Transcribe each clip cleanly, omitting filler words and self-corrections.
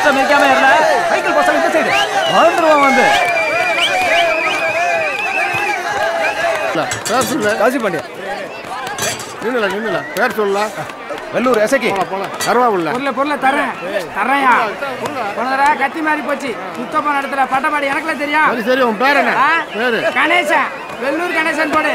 Poster மிதிக்காம ஏறல cycle பசங்க இந்த சைடு வந்துருவான் வந்து பேர் சொல்லு காசி பாண்டியா நின்னுல பேர் சொல்லலாம் வெள்ளூர் எசக்கி கருவா உள்ள பொருளை தரையா போனதடா கத்தி மாறி போச்சு சுத்தப்பா நடத்துல பட்டப்பாடி எனக்குல தெரியும் சரி உன் பேர் என்ன பேரு கணேசன் வெள்ளூர் கணேசன் போடு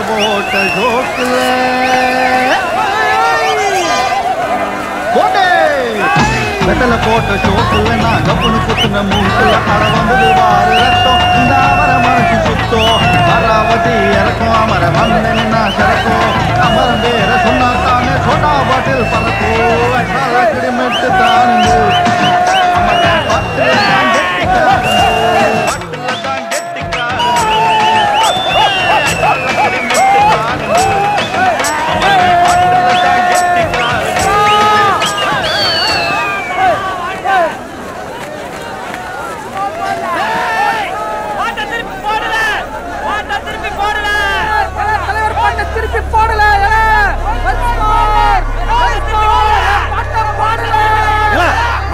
போட்ட ஜோக்குல போட்டே வெத்தல போட்ட ஜோக்குல நான் கப்புனு குத்துன மூட்டுல அட வந்தது வாரு ரத்தம் இந்த அவர மனசு சுத்தம் மராவதி இறக்கும் அமர வந்து நின்னா சிறக்கும் அமரம் பேர சொன்னா தானே சோடா பாட்டில் பறக்கும் கிடிமெட்டு தானுங்க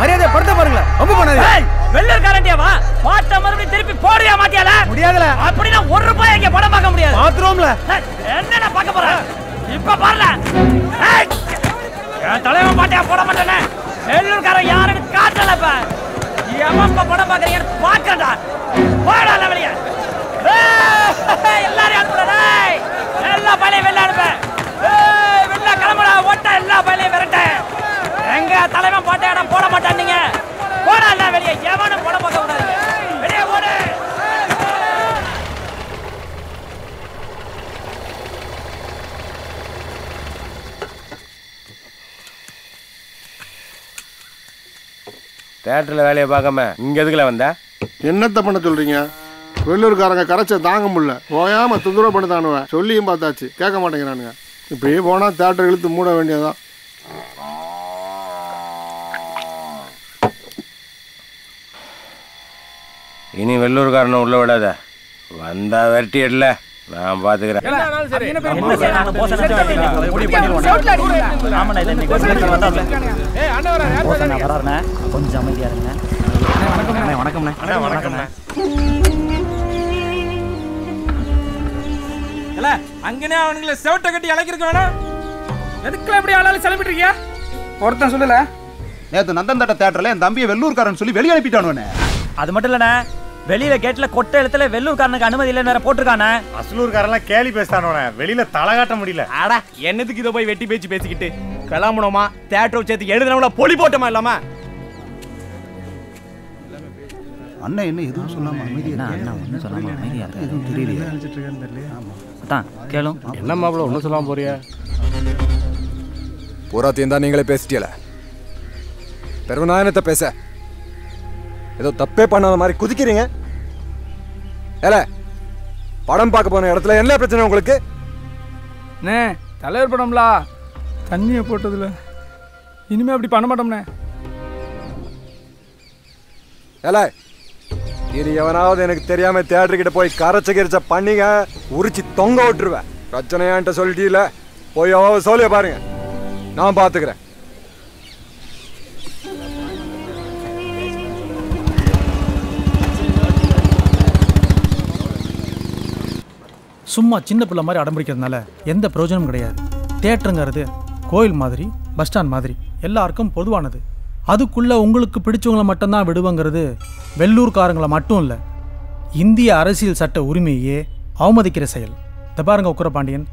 மரியாதை படுத்த பாருங்களா ரொம்ப பண்ணாதீங்க வெள்ளூர் காரண்டியாவா பாட்ட மறுபடியும் திருப்பி போடுறியா மாட்டியால முடியாதுல அப்படினா 1 ரூபாய் இங்க படம் பார்க்க முடியாது பாத்ரூம்ல என்னடா பார்க்க போற இப்ப பாருல என் தலைவன் பாட்டியா போட மாட்டேனே வெள்ளூர் காரன் யாருன்னு காட்டலப்ப எவன் படம் பார்க்கறீங்க பாக்கடா போடா வெளிய எல்லாரும் அனுப்புறடா எல்லா பையலையும் வெளிய அனுப்பு வெளில கிளம்புடா ஓட்ட எல்லா பையலையும் விரட்ட எங்க தலைவன் பாட்டையாடா போட மாட்டானீங்க போடா இல்ல வெளிய எவனும் போட பார்க்க கூடாது வெளிய ஓடு தியேட்டர்ல வேலையை பார்க்காம இங்க எதுக்குல வந்த என்னத்த பண்ண சொல்றீங்க வெள்ளூர்காரங்க கரைச்ச தாங்க முடியல ஓயாம தொந்தரவு பண்ணுதானுவ சொல்லியும் பார்த்தாச்சு கேட்க மாட்டேங்கிறானுங்க இப்படியே போனா தியேட்டர் இழுத்து மூட வேண்டியதுதான் இனி வெள்ளூர்காரனை உள்ள விடாத வந்தா வெட்டி இல்ல நான் பாத்துக்கிறேன் கொஞ்சம் அமைதியா இருங்க வணக்கம் அங்கனே அவனுங்களை செவட்ட கட்டி அழைக்கிறதுக்கு வேணாம் எதுக்குல எப்படி ஆளாலும் செலவிட்டு இருக்கியா ஒருத்தன் சொல்லல நேத்து நந்தன் தியேட்டர்ல என் தம்பியை வெள்ளூர்காரன் சொல்லி வெளியே அனுப்பிட்டானு அது மட்டும் இல்லண்ணே வெளியில கேட்ல கொட்டை எழுத்துல வெள்ளூர்காரனுக்கு அனுமதி இல்லைன்னு வேற போட்டிருக்கானே அசலூர்காரெல்லாம் கேலி பேசிட்டானோட வெளியில தலை காட்ட முடியல ஆடா என்னதுக்கு இதை போய் வெட்டி பேச்சு பேசிக்கிட்டு கிளம்பணுமா தியேட்டர் சேர்த்து எழுதுனவள பொலி போட்டோமா இல்லாம அண்ணன் என்ன எதுவும் சொல்லாம அமைதியா இருக்கு எதுவும் தெரியலையே அதான் கேளும் என்ன மாப்பிள ஒன்றும் சொல்லாம போறியா பூராத்தையும் தான் நீங்களே பேசிட்டியல பெருநாயனத்தை பேச ஏதோ தப்பே பண்ணாத மாதிரி குதிக்கிறீங்க ஏல படம் பார்க்க போன இடத்துல என்ன பிரச்சனை உங்களுக்கு தலைவர் படம்ல தண்ணியை போட்டதுல இனிமே அப்படி பண்ண மாட்டோம்னே ஏல இது எவனாவது எனக்கு தெரியாம தியேட்டர் கிட்ட போய் கரைச்ச கிரிச்ச பண்ணிங்க உரிச்சு தொங்க விட்டுருவேன் பிரச்சனையான்ட்ட சொல்லிட்டீல போய் சொல்லிய பாருங்க நான் பாத்துக்கிறேன் சும்மா சின்ன பிள்ளை மாதிரி அடம்பிடிக்கிறதுனால எந்த பிரயோஜனமும் கிடையாது. தியேட்டருங்கிறது கோயில் மாதிரி, பஸ் ஸ்டாண்ட் மாதிரி எல்லாருக்கும் பொதுவானது. அதுக்குள்ளே உங்களுக்கு பிடிச்சவங்களை மட்டும்தான் விடுவங்கிறது வெள்ளூர்காரங்களை மட்டும் இல்லை, இந்திய அரசியல் சட்ட உரிமையே அவமதிக்கிற செயல். இதை பாருங்க உக்கரபாண்டியன்,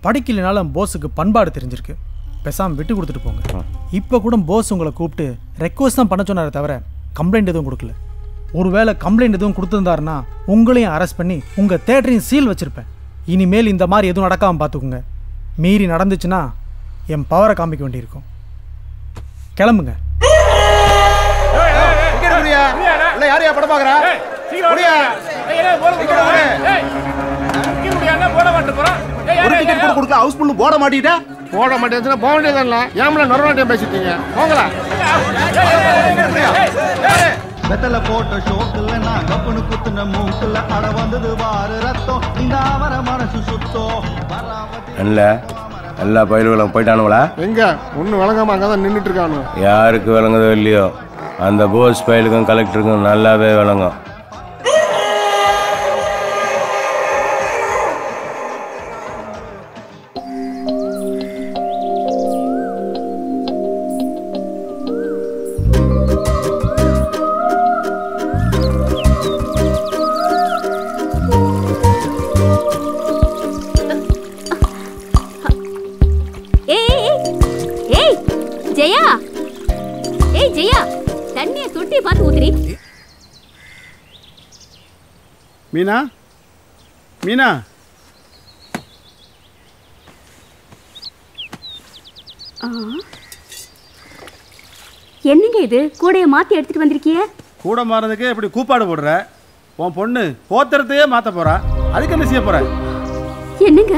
படிக்கலைனாலும் போஸுக்கு பண்பாடு தெரிஞ்சிருக்கு, பேசாமல் விட்டு கொடுத்துட்டு போங்க. இப்போ கூட போஸ் உங்களை கூப்பிட்டு ரெக்வஸ்ட் தான் பண்ண சொன்னாரே தவிர கம்ப்ளைண்ட் எதுவும் கொடுக்கல. ஒருவேளை கம்ப்ளைண்ட் எதுவும் கொடுத்துருந்தாருன்னா உங்களையும் அரெஸ்ட் பண்ணி உங்கள் தேட்டரையும் சீல் வச்சுருப்பேன். இனிமேல் இந்த மாதிரி எதுவும் நடக்காமல் பார்த்துக்குங்க. மீறி நடந்துச்சுன்னா என் பவரை காமிக்க வேண்டியிருக்கும். கிளம்புங்க. யாரையா படம் பார்க்குறா? போட மாட்டீட்டா போட மாட்டேன் போக வேண்டியதான்ல ஏன் நொரநாட்டியம் பேசிட்டீங்க போங்களா வெத்தலை போட்ட ஷோக்குல நான் கப்புனு குத்துன மூக்குல அட வந்தது வாரு ரத்தம் இந்த அவர மனசு சுத்தம் இல்ல எல்லா பயிர்களும் போயிட்டானுங்களா எங்க ஒன்னும் விளங்காம அங்கதான் நின்றுட்டு இருக்கானு யாருக்கு விளங்குதோ இல்லையோ அந்த போஸ் பயிலுக்கும் கலெக்டருக்கும் நல்லாவே விளங்கும் மீனா மீனா என்னங்க இது கூடைய மாத்தி எடுத்துட்டு வந்திருக்கிய கூட மாறதுக்கு இப்படி கூப்பாடு போடுற உன் பொண்ணு போத்திரத்தையே மாத்த போறா அதுக்கு என்ன செய்ய போற என்னங்க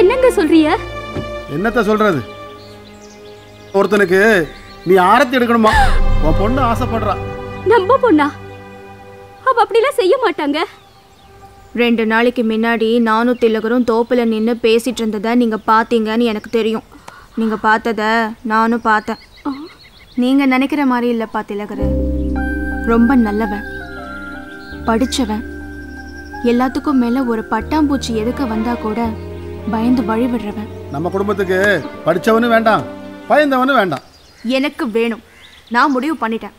என்னங்க சொல்றிய என்னத்த சொல்றது ஒருத்தனுக்கு நீ ஆரத்தி எடுக்கணுமா உன் பொண்ணு ஆசைப்படுறா நம்ம பொண்ணா அவ அப்படிலாம் செய்ய மாட்டாங்க 2 நாளைக்கு முன்னாடி நானும் திலகரும் தோப்புல நின்று பேசிட்டு இருந்ததை நீங்க பாத்தீங்கன்னு எனக்கு தெரியும் நீங்க பார்த்ததை நானும் பார்த்தேன் நீங்க நினைக்கிற மாதிரி இல்லப்பா திலகரு ரொம்ப நல்லவன் படிச்சவன் எல்லாத்துக்கும் மேல ஒரு பட்டாம்பூச்சி எதுக்க வந்தா கூட பயந்து வழிவிடுறவன் நம்ம குடும்பத்துக்கு படிச்சவனும் வேண்டாம் பயந்தவனும் வேண்டாம் எனக்கு வேணும் நான் முடிவு பண்ணிட்டேன்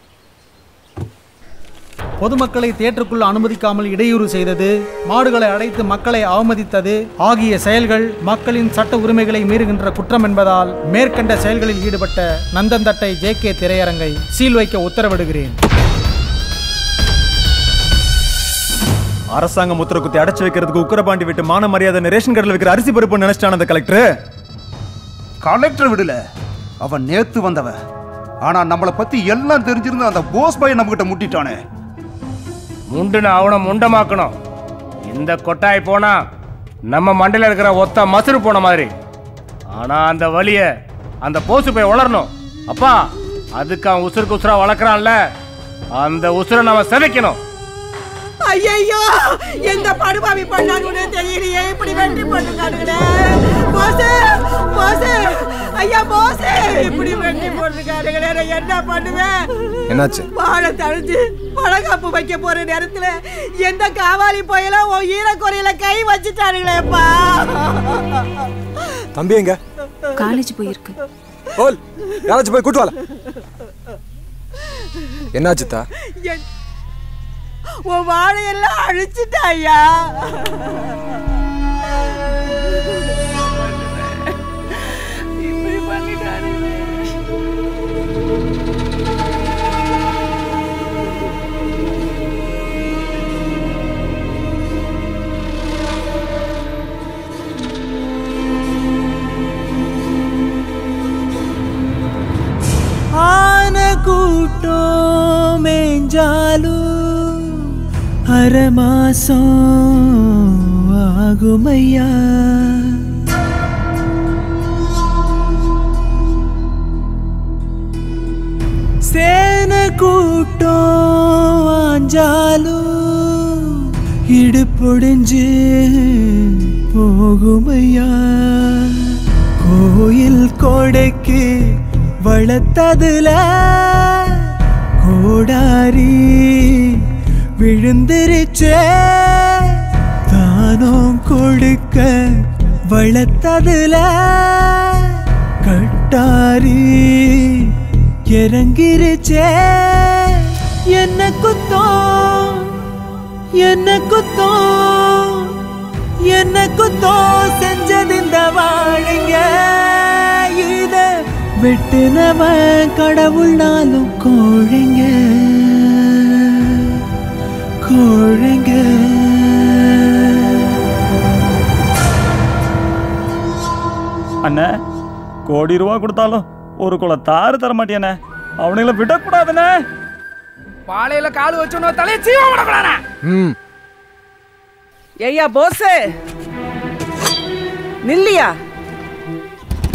பொதுமக்களை தியேட்டருக்குள் அனுமதிக்காமல் இடையூறு செய்தது மாடுகளை அடைத்து மக்களை அவமதித்தது ஆகிய செயல்கள் மக்களின் சட்ட உரிமைகளை மீறுகின்ற குற்றம் என்பதால் மேற்கண்ட செயல்களில் ஈடுபட்ட நந்தந்தட்டை JK திரையரங்கை சீல் வைக்க உத்தரவிடுகிறேன். அரசாங்கம் உத்தர குத்தி அடைச்சு வைக்கிறதுக்கு உக்கரபாண்டி விட்டு மான மரியாதை ரேஷன் கடையில் வைக்கிற அரிசி பருப்பு நினைச்சிட்டான அந்த கலெக்டர் விடல அவன் நேத்து வந்தவ ஆனா நம்மளை பத்தி எல்லாம் தெரிஞ்சிருந்த அந்த போஸ் பையன் நம்ம கிட்ட முட்டிட்டானே முண்டுன்னு அவனை முண்டமாக்கணும். இந்த கொட்டாய் போனா நம்ம மண்டையில் இருக்கிற ஒத்த மசுறு போன மாதிரி. ஆனா அந்த வலிய அந்த போசு போய் வளரணும். அப்பா அதுக்கு அவன் உசுருக்கு உசுரா வளர்க்குறான்ல அந்த உசுரை நம்ம சிதைக்கணும். ஐயோ எந்த படுபாவி பண்ணாருன்னு தெரியலையே இப்படி வெட்டி போட்டுருக்கானுங்களே போசே போசே ஐயா போசே இப்படி வெட்டி போட்டுருக்கானுங்களே நான் என்ன பண்ணுவேன் என்னாச்சு வாழை தழிஞ்சு வளகாப்பு வைக்க போற நேரத்துல எந்த காவாலி போயெல்லாம் உன் ஈரக்குறையில கை வச்சுட்டானுங்களேப்பா தம்பி எங்க காலேஜ் போயிருக்கு ஓல் யாராச்சும் போய் கூட்டு வால என்னாச்சுதா உன் வாழையெல்லாம் அழிச்சிட்டாயா இப்படி பண்ணிட்டாரு ஆன கூட்டம் மேஞ்சாலு அரை மாசம் ஆகுமையா சேன கூட்டம் ஆஞ்சாலும் இடுப்பொடிஞ்சு போகுமையா கோயில் கொடைக்கு வளர்த்ததுல கோடாரி விழுந்திருச்சே தானும் கொடுக்க வளர்த்ததுல கட்டாரி இறங்கிருச்சே என்ன குத்தம் என்ன குத்தம் என்ன குத்தம் செஞ்சது இந்த வாழைங்க இத வெட்டுனவன் கடவுள்னாலும் கோழைங்க கோழைங்க அண்ணே கோடி ரூபா கொடுத்தாலும் ஒரு குல தாறு தர மாட்டேனே அவனுங்களை விடக்கூடாதுண்ணே பாளையில காலு வச்சோன்னு தலையை சீவ விடக்கூடாதா? ஐயா போஸ் நில்லியா,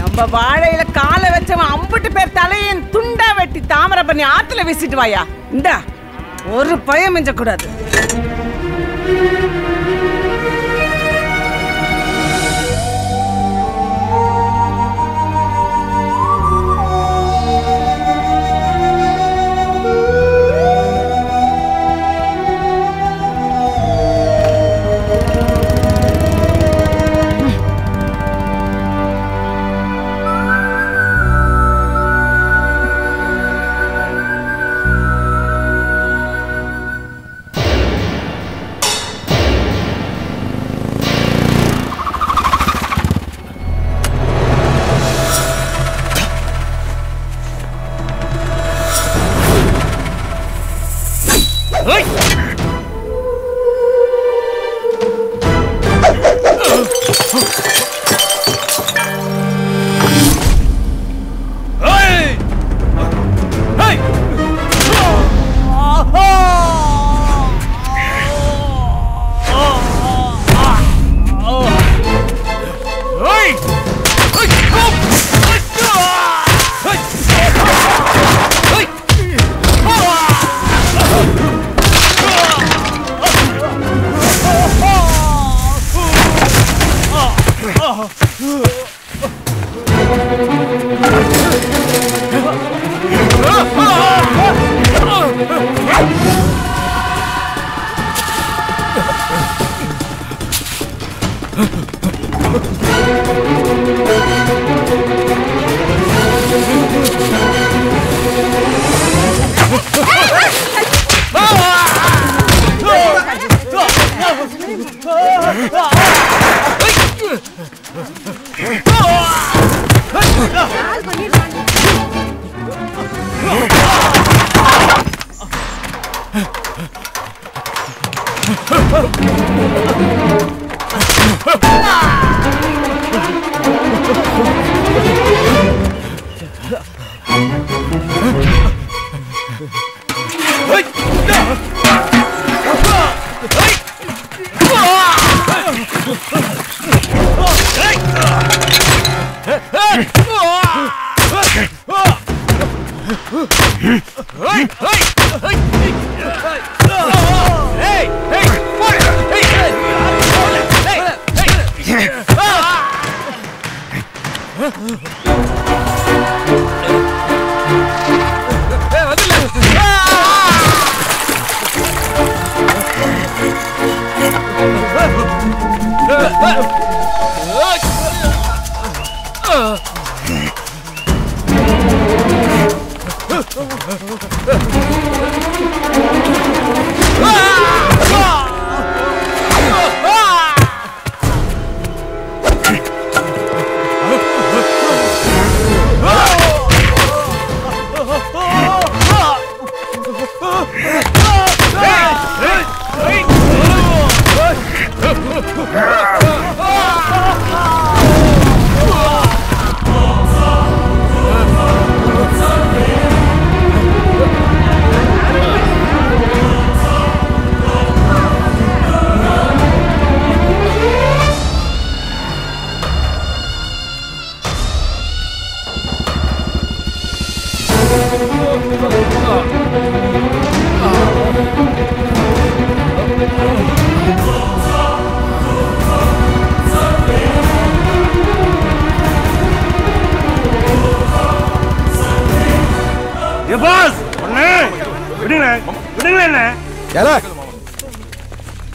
நம்ம வாழையில காலை வச்சவன் 50 பேர் தலையின் துண்டா வெட்டி தாமரை பண்ணி ஆத்துல வீசிட்டு வாயா. இந்தா ஒரு பயம் மிஞ்ச கூடாது.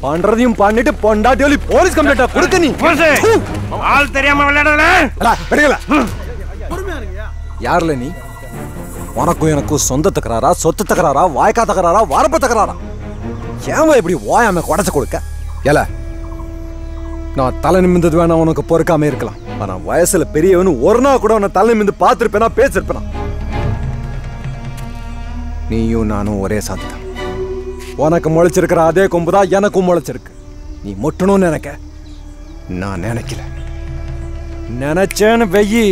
பண்றதையும் பண்ணிட்டு பொண்டாட்டி போலீஸ் கம்ப்ளைண்டா கொடுக்க நீ ஆள் தெரியாம விளையாடல. யாருல நீ? உனக்கும் எனக்கும் சொந்த தகராறா, சொத்து தகராறா, வாய்க்கா தகராறா, வரப்பு தகராறா? ஏன் இப்படி ஓயாம குடைச்சு கொடுக்க? ஏல நான் தலை நிமிந்தது வேணா உனக்கு பொறுக்காம இருக்கலாம். ஆனா வயசுல பெரியவனு ஒரு நாள் கூட உன்னை தலை நிமிந்து பார்த்திருப்பேனா, பேசிருப்பேனா? நீயும் நானும் ஒரே சாதி. உனக்கு முளைச்சிருக்கிற அதே கொம்புதான் எனக்கும் முளைச்சிருக்கு. நீ முட்டணும்னு நினைக்க, நான் நினைக்கல. நினைச்சேன்னு வெயி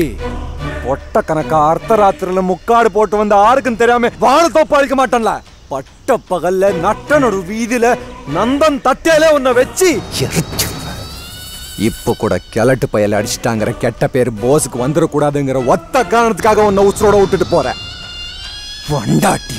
ஒட்ட கணக்கா அர்த்த ராத்திரில முக்காடு போட்டு வந்து ஆருக்கும் தெரியாம வாழ தோப்பு அழிக்க மாட்டேன்ல. பட்ட பகல்ல நட்டனொரு வீதியில நந்தன் தட்டையில உன்னை வச்சு இப்ப கூட கிழட்டு பயல அடிச்சிட்டாங்கிற கெட்ட பேர் போஸுக்கு வந்துடக்கூடாதுங்கிற ஒத்த காரணத்துக்காக உன்னை உசுரோட விட்டுட்டு போற வண்டாட்டி